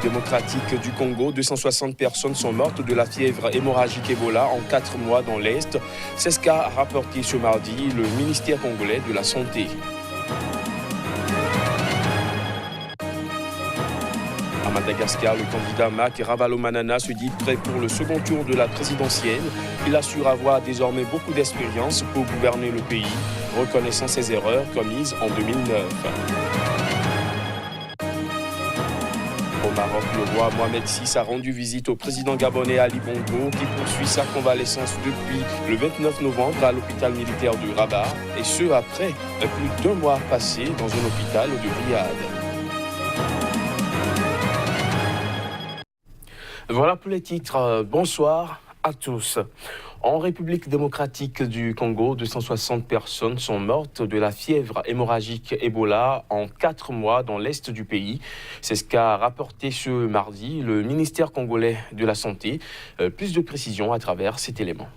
démocratique du Congo, 260 personnes sont mortes de la fièvre hémorragique Ebola en 4 mois dans l'Est. C'est ce qu'a rapporté ce mardi le ministère congolais de la Santé. À Madagascar, le candidat Mac Ravalomanana se dit prêt pour le second tour de la présidentielle. Il assure avoir désormais beaucoup d'expérience pour gouverner le pays, reconnaissant ses erreurs commises en 2009. Au Maroc, le roi Mohamed VI a rendu visite au président gabonais Ali Bongo qui poursuit sa convalescence depuis le 29 novembre à l'hôpital militaire de Rabat, et ce après plus d'1 mois passé dans un hôpital de Riyad. Voilà pour les titres. Bonsoir à tous. En République démocratique du Congo, 260 personnes sont mortes de la fièvre hémorragique Ebola en 4 mois dans l'est du pays. C'est ce qu'a rapporté ce mardi le ministère congolais de la Santé. Plus de précisions à travers cet élément.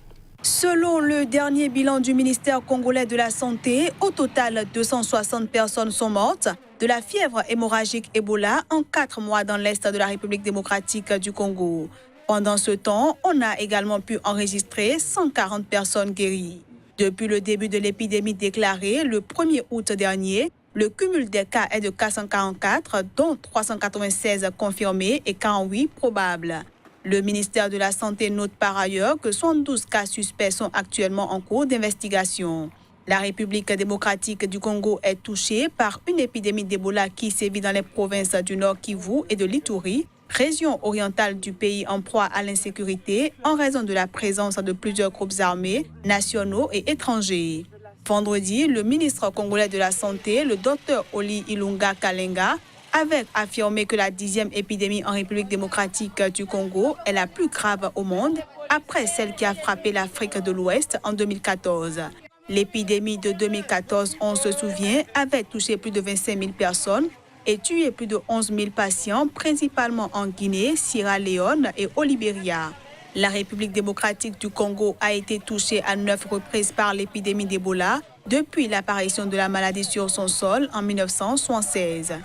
Selon le dernier bilan du ministère congolais de la Santé, au total, 260 personnes sont mortes de la fièvre hémorragique Ebola en 4 mois dans l'est de la République démocratique du Congo. Pendant ce temps, on a également pu enregistrer 140 personnes guéries. Depuis le début de l'épidémie déclarée le 1er août dernier, le cumul des cas est de 444, dont 396 confirmés et 48 probables. Le ministère de la Santé note par ailleurs que 72 cas suspects sont actuellement en cours d'investigation. La République démocratique du Congo est touchée par une épidémie d'Ebola qui sévit dans les provinces du Nord Kivu et de l'Ituri, région orientale du pays en proie à l'insécurité en raison de la présence de plusieurs groupes armés, nationaux et étrangers. Vendredi, le ministre congolais de la Santé, le Dr Oli Ilunga Kalenga, avait affirmé que la 10e épidémie en République démocratique du Congo est la plus grave au monde, après celle qui a frappé l'Afrique de l'Ouest en 2014. L'épidémie de 2014, on se souvient, avait touché plus de 25 000 personnes et tué plus de 11 000 patients, principalement en Guinée, Sierra Leone et au Libéria. La République démocratique du Congo a été touchée à 9 reprises par l'épidémie d'Ebola depuis l'apparition de la maladie sur son sol en 1976.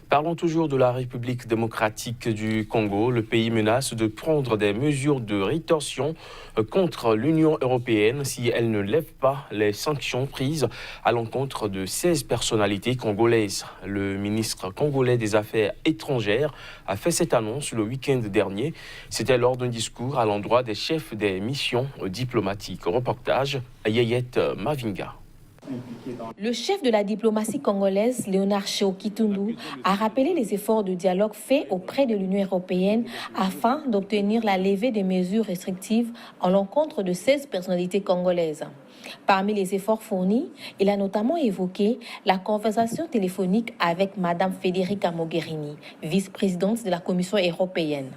Parlons toujours de la République démocratique du Congo. Le pays menace de prendre des mesures de rétorsion contre l'Union européenne si elle ne lève pas les sanctions prises à l'encontre de 16 personnalités congolaises. Le ministre congolais des Affaires étrangères a fait cette annonce le week-end dernier. C'était lors d'un discours à l'endroit des chefs des missions diplomatiques. Reportage à Yayette Mavinga. Le chef de la diplomatie congolaise, Léonard Tchéo-Kitundu, a rappelé les efforts de dialogue faits auprès de l'Union européenne afin d'obtenir la levée des mesures restrictives à l'encontre de 16 personnalités congolaises. Parmi les efforts fournis, il a notamment évoqué la conversation téléphonique avec Mme Federica Mogherini, vice-présidente de la Commission européenne.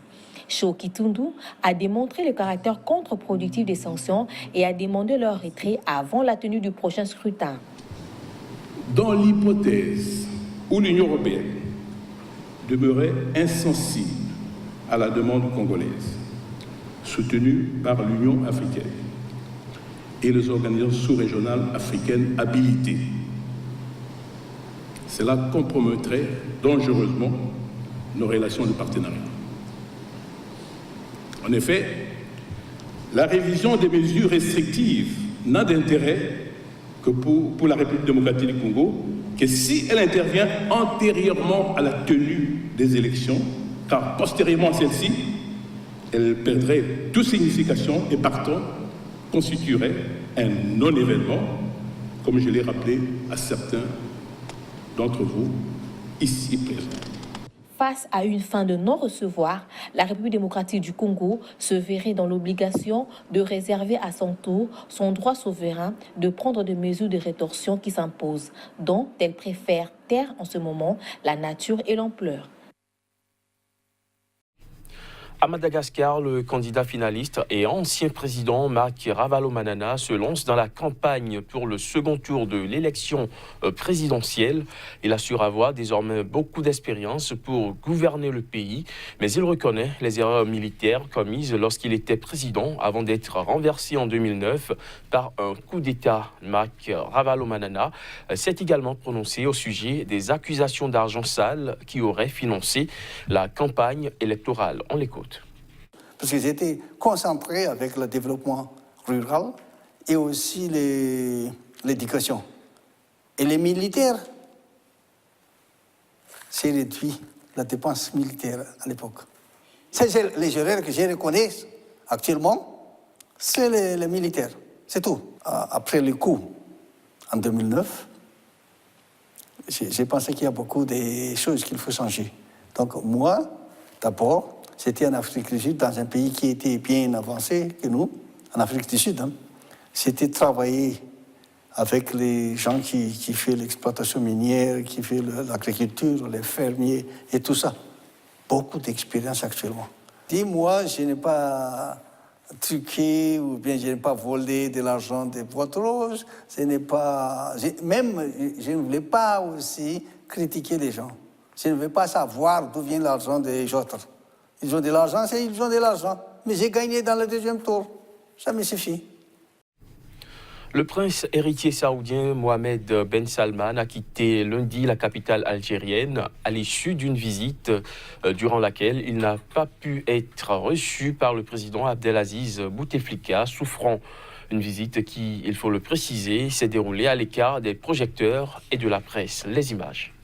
Tchéo-Kitundu a démontré le caractère contre-productif des sanctions et a demandé leur retrait avant la tenue du prochain scrutin. Dans l'hypothèse où l'Union européenne demeurait insensible à la demande congolaise, soutenue par l'Union africaine et les organisations sous-régionales africaines habilitées, cela compromettrait dangereusement nos relations de partenariat. En effet, la révision des mesures restrictives n'a d'intérêt que pour la République démocratique du Congo que si elle intervient antérieurement à la tenue des élections, car postérieurement à celle-ci, elle perdrait toute signification et partant constituerait un non-événement, comme je l'ai rappelé à certains d'entre vous ici présents. Face à une fin de non-recevoir, la République démocratique du Congo se verrait dans l'obligation de réserver à son tour son droit souverain de prendre des mesures de rétorsion qui s'imposent, dont elle préfère taire en ce moment la nature et l'ampleur. À Madagascar, le candidat finaliste et ancien président Marc Ravalomanana se lance dans la campagne pour le second tour de l'élection présidentielle. Il assure avoir désormais beaucoup d'expérience pour gouverner le pays, mais il reconnaît les erreurs militaires commises lorsqu'il était président avant d'être renversé en 2009 par un coup d'État. Marc Ravalomanana s'est également prononcé au sujet des accusations d'argent sale qui auraient financé la campagne électorale. On l'écoute. Parce qu'ils étaient concentrés avec le développement rural et aussi l'éducation. Et les militaires, c'est réduit la dépense militaire à l'époque. C'est les erreurs que je reconnais actuellement, c'est les militaires, c'est tout. Après le coup, en 2009, j'ai pensé qu'il y a beaucoup de choses qu'il faut changer. Donc moi, d'abord, c'était en Afrique du Sud, dans un pays qui était bien avancé que nous, en Afrique du Sud. C'était travailler avec les gens qui font l'exploitation minière, qui font l'agriculture, les fermiers et tout ça. Beaucoup d'expérience actuellement. Dis-moi, je n'ai pas truqué ou bien je n'ai pas volé de l'argent des boîtes roses. Je ne voulais pas aussi critiquer les gens. Je ne veux pas savoir d'où vient l'argent des autres. Ils ont de l'argent, ils ont de l'argent. Mais j'ai gagné dans le deuxième tour. Ça me suffit. Le prince héritier saoudien Mohamed Ben Salman a quitté lundi la capitale algérienne à l'issue d'une visite durant laquelle il n'a pas pu être reçu par le président Abdelaziz Bouteflika, souffrant. Une visite qui, il faut le préciser, s'est déroulée à l'écart des projecteurs et de la presse. Les images.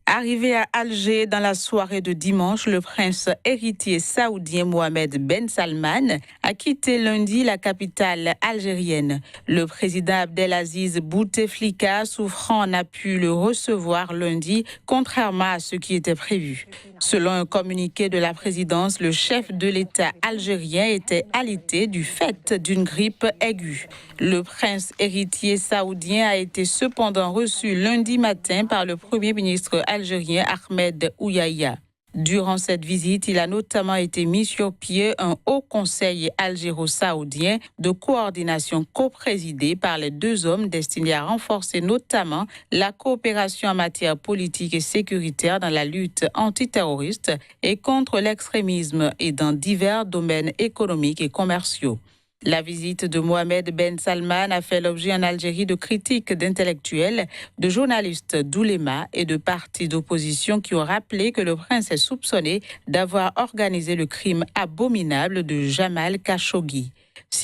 Arrivé à Alger dans la soirée de dimanche, le prince héritier saoudien Mohamed Ben Salman a quitté lundi la capitale algérienne. Le président Abdelaziz Bouteflika, souffrant, n'a pu le recevoir lundi, contrairement à ce qui était prévu. Selon un communiqué de la présidence, le chef de l'État algérien était alité du fait d'une grippe aiguë. Le prince héritier saoudien a été cependant reçu lundi matin par le premier ministre algérien Ahmed Ouyaya. Durant cette visite, il a notamment été mis sur pied un haut conseil algéro-saoudien de coordination coprésidé par les deux hommes destiné à renforcer notamment la coopération en matière politique et sécuritaire dans la lutte antiterroriste et contre l'extrémisme et dans divers domaines économiques et commerciaux. La visite de Mohamed Ben Salman a fait l'objet en Algérie de critiques d'intellectuels, de journalistes d'oulémas et de partis d'opposition qui ont rappelé que le prince est soupçonné d'avoir organisé le crime abominable de Jamal Khashoggi.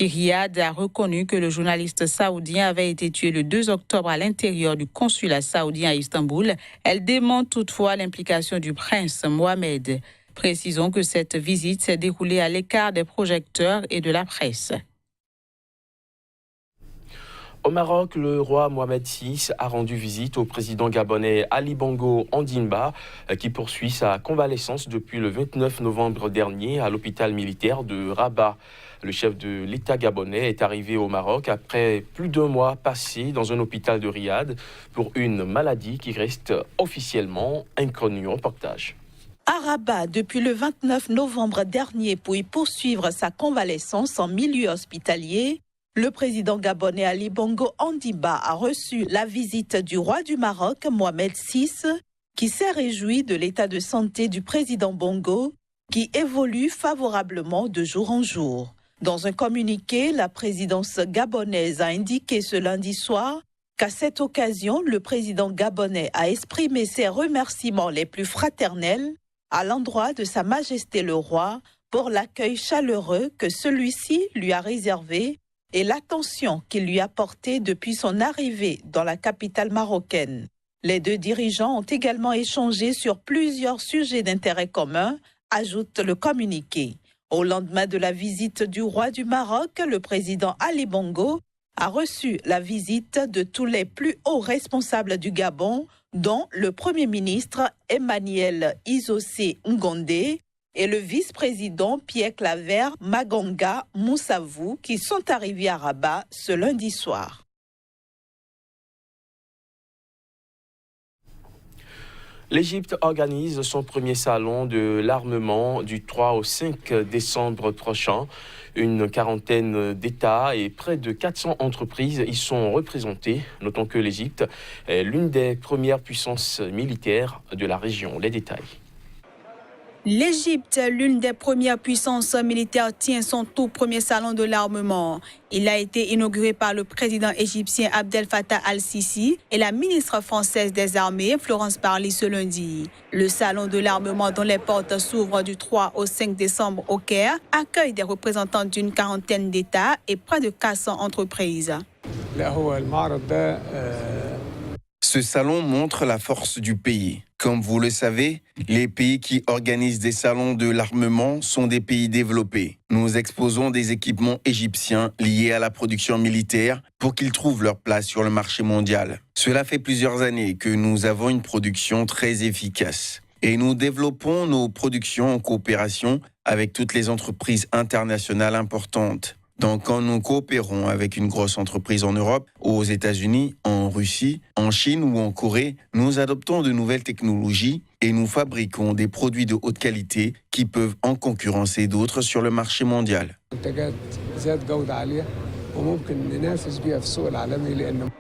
Riyad a reconnu que le journaliste saoudien avait été tué le 2 octobre à l'intérieur du consulat saoudien à Istanbul. Elle dément toutefois l'implication du prince Mohamed. Précisons que cette visite s'est déroulée à l'écart des projecteurs et de la presse. Au Maroc, le roi Mohamed VI a rendu visite au président gabonais Ali Bongo Ondimba, qui poursuit sa convalescence depuis le 29 novembre dernier à l'hôpital militaire de Rabat. Le chef de l'État gabonais est arrivé au Maroc après plus d'un mois passé dans un hôpital de Riyad pour une maladie qui reste officiellement inconnue. Reportage. À Rabat depuis le 29 novembre dernier pour y poursuivre sa convalescence en milieu hospitalier, le président gabonais Ali Bongo Ondimba a reçu la visite du roi du Maroc, Mohamed VI, qui s'est réjoui de l'état de santé du président Bongo, qui évolue favorablement de jour en jour. Dans un communiqué, la présidence gabonaise a indiqué ce lundi soir qu'à cette occasion, le président gabonais a exprimé ses remerciements les plus fraternels à l'endroit de Sa Majesté le Roi pour l'accueil chaleureux que celui-ci lui a réservé et l'attention qu'il lui a portée depuis son arrivée dans la capitale marocaine. Les deux dirigeants ont également échangé sur plusieurs sujets d'intérêt commun, ajoute le communiqué. Au lendemain de la visite du roi du Maroc, le président Ali Bongo a reçu la visite de tous les plus hauts responsables du Gabon, dont le Premier ministre Emmanuel Issossé Ngondé et le vice-président Pierre Claver Maganga Moussavou, qui sont arrivés à Rabat ce lundi soir. L'Égypte organise son premier salon de l'armement du 3 au 5 décembre prochain. Une quarantaine d'États et près de 400 entreprises y sont représentées. Notons que l'Égypte est l'une des premières puissances militaires de la région. Les détails. L'Égypte, l'une des premières puissances militaires, tient son tout premier salon de l'armement. Il a été inauguré par le président égyptien Abdel Fattah al-Sisi et la ministre française des Armées, Florence Parly, ce lundi. Le salon de l'armement, dont les portes s'ouvrent du 3 au 5 décembre au Caire, accueille des représentants d'une quarantaine d'États et près de 400 entreprises. Ce salon montre la force du pays. Comme vous le savez, les pays qui organisent des salons de l'armement sont des pays développés. Nous exposons des équipements égyptiens liés à la production militaire pour qu'ils trouvent leur place sur le marché mondial. Cela fait plusieurs années que nous avons une production très efficace. Et nous développons nos productions en coopération avec toutes les entreprises internationales importantes. Donc, quand nous coopérons avec une grosse entreprise en Europe, aux États-Unis, en Russie, en Chine ou en Corée, nous adoptons de nouvelles technologies et nous fabriquons des produits de haute qualité qui peuvent en concurrencer d'autres sur le marché mondial.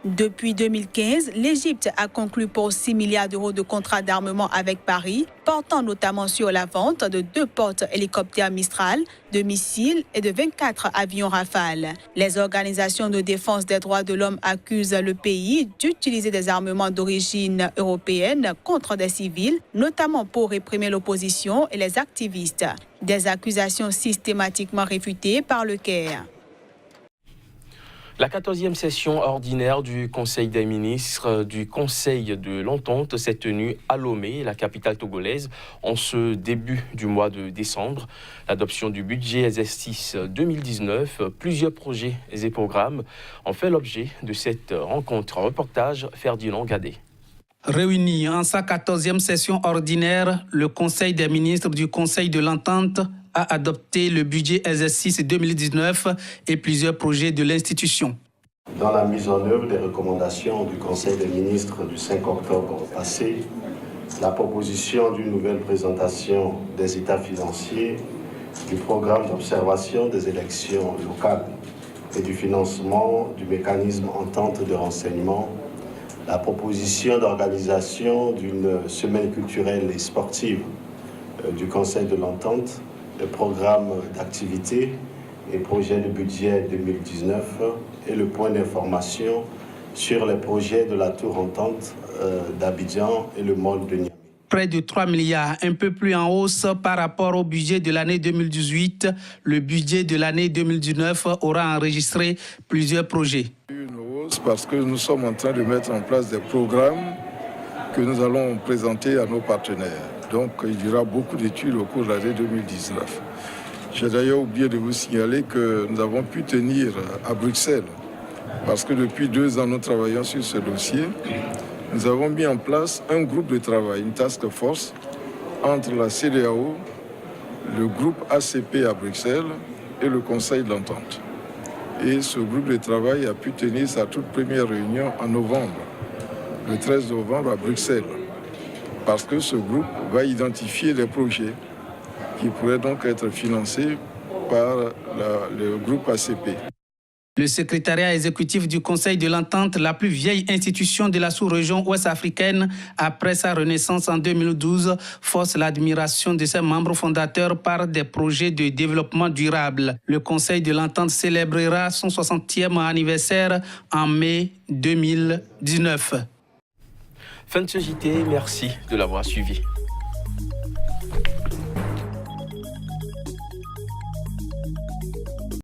Depuis 2015, l'Égypte a conclu pour 6 milliards d'euros de contrats d'armement avec Paris, portant notamment sur la vente de 2 porte-hélicoptères Mistral, de missiles et de 24 avions Rafale. Les organisations de défense des droits de l'homme accusent le pays d'utiliser des armements d'origine européenne contre des civils, notamment pour réprimer l'opposition et les activistes. Des accusations systématiquement réfutées par le Caire. La 14e session ordinaire du Conseil des ministres du Conseil de l'Entente s'est tenue à Lomé, la capitale togolaise, en ce début du mois de décembre. L'adoption du budget exercice 2019, plusieurs projets et programmes ont fait l'objet de cette rencontre. Reportage Ferdinand Gadet. Réuni en sa 14e session ordinaire, le Conseil des ministres du Conseil de l'Entente a adopté le budget exercice 2019 et plusieurs projets de l'institution. Dans la mise en œuvre des recommandations du Conseil des ministres du 5 octobre passé, la proposition d'une nouvelle présentation des états financiers, du programme d'observation des élections locales et du financement du mécanisme entente de renseignement, la proposition d'organisation d'une semaine culturelle et sportive du Conseil de l'Entente, le programme d'activité et projet de budget 2019 et le point d'information sur les projets de la Tour Entente d'Abidjan et le mall de Niamey. Près de 3 milliards, un peu plus en hausse par rapport au budget de l'année 2018. Le budget de l'année 2019 aura enregistré plusieurs projets. Une hausse parce que nous sommes en train de mettre en place des programmes que nous allons présenter à nos partenaires. Donc, il y aura beaucoup d'études au cours de l'année 2019. J'ai d'ailleurs oublié de vous signaler que nous avons pu tenir à Bruxelles, parce que depuis 2 ans, nous travaillons sur ce dossier. Nous avons mis en place un groupe de travail, une task force, entre la CEDEAO, le groupe ACP à Bruxelles et le Conseil de l'Entente. Et ce groupe de travail a pu tenir sa toute première réunion en novembre, le 13 novembre à Bruxelles. Parce que ce groupe va identifier les projets qui pourraient donc être financés par le groupe ACP. Le secrétariat exécutif du Conseil de l'Entente, la plus vieille institution de la sous-région ouest-africaine, après sa renaissance en 2012, force l'admiration de ses membres fondateurs par des projets de développement durable. Le Conseil de l'Entente célébrera son 60e anniversaire en mai 2019. Fin de ce JT, merci de l'avoir suivi.